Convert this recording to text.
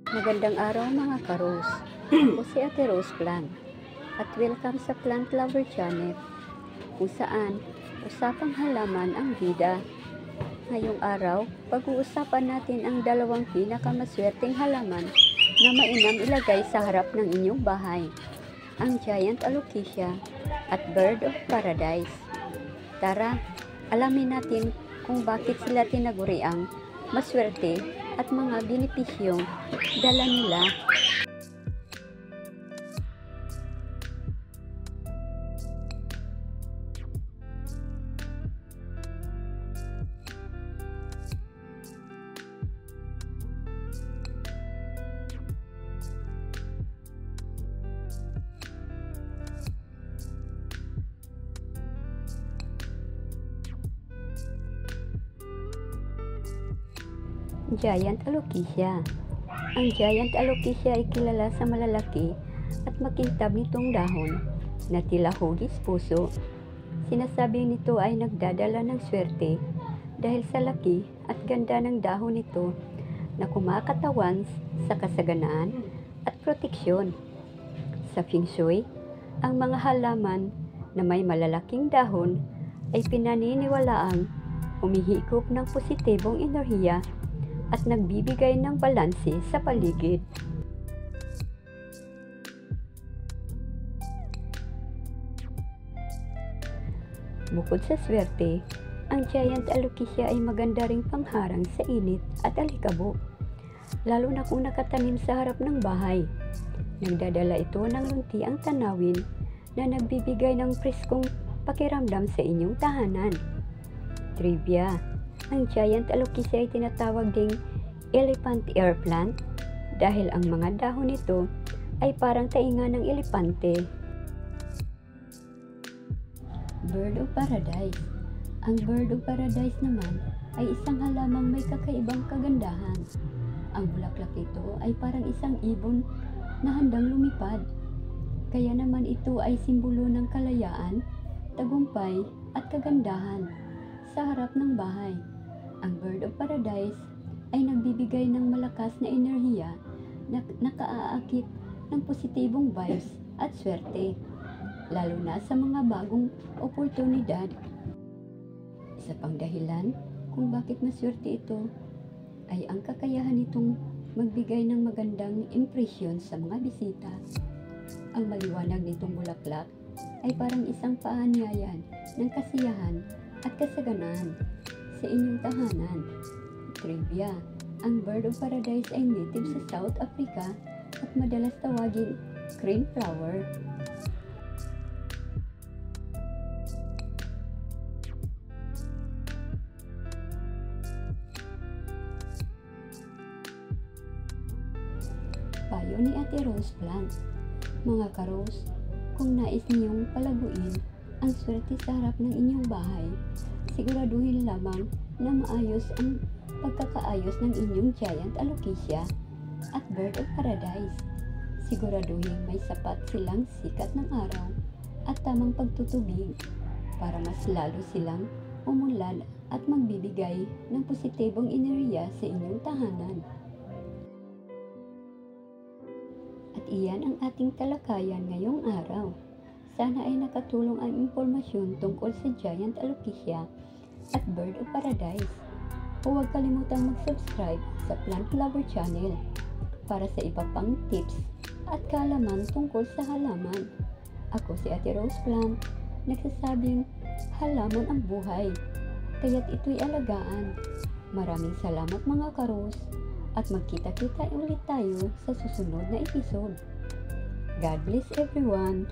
Magandang araw mga ka-Rose. Ako si Ate Rose Plant at welcome sa Plant Lover Channel kung saan usapang halaman ang bida. Ngayong araw, pag-uusapan natin ang dalawang pinakamaswerteng halaman na mainam ilagay sa harap ng inyong bahay, ang Giant Alocasia at Bird of Paradise. Tara, alamin natin kung bakit sila tinaguriang maswerte at mga benepisyong dala nila. Giant Alocasia. Ang Giant Alocasia ay kilala sa malalaki at makintab nitong dahon na tila hugis puso. Sinasabing nito ay nagdadala ng swerte dahil sa laki at ganda ng dahon nito na kumakatawan sa kasaganaan at proteksyon. Sa Feng Shui, ang mga halaman na may malalaking dahon ay pinaniniwalaang humihigop ng positibong enerhiya at nagbibigay ng balanse sa paligid. Bukod sa swerte, ang Giant Alocasia ay maganda ring pangharang sa init at alikabok, lalo na kung nakatanim sa harap ng bahay. Nagdadala ito ng luntiang tanawin na nagbibigay ng preskong pakiramdam sa inyong tahanan. Trivia: ang Giant Alocasia ay tinatawag ding elephant ear plant dahil ang mga dahon nito ay parang tainga ng elepante. Bird of Paradise. Ang Bird of Paradise naman ay isang halamang may kakaibang kagandahan. Ang bulaklak nito ay parang isang ibon na handang lumipad. Kaya naman ito ay simbolo ng kalayaan, tagumpay at kagandahan sa harap ng bahay. Ang Bird of Paradise ay nagbibigay ng malakas na enerhiya na nakaaakit ng positibong vibes at swerte, lalo na sa mga bagong oportunidad. Isa pang dahilan kung bakit maswerte ito ay ang kakayahan nitong magbigay ng magandang impresyon sa mga bisita. Ang maliwanag nitong bulaklak ay parang isang paanyayan ng kasiyahan at kasaganaan sa inyong tahanan. Trivia: ang Bird of Paradise ay native sa South Africa at madalas tawagin green flower. Payo ni Ate Rose Plant. Mga ka-Rose, kung nais niyong palaguin ang swerte sa harap ng inyong bahay, siguraduhin lamang na maayos ang pagkakaayos ng inyong Giant Alocasia at Bird of Paradise. Siguraduhin may sapat silang sikat ng araw at tamang pagtutubig para mas lalo silang umunlad at magbibigay ng positibong enerhiya sa inyong tahanan. At iyan ang ating talakayan ngayong araw. Sana ay nakatulong ang impormasyon tungkol sa Giant Alocasia at Bird of Paradise. Huwag kalimutang mag-subscribe sa Plant Lover Channel para sa iba pang tips at kaalaman tungkol sa halaman. Ako si Ate Rose Plant, nagsasabing halaman ang buhay, kaya't ito'y alagaan. Maraming salamat mga ka-Rose at magkita-kita ulit tayo sa susunod na episode. God bless everyone!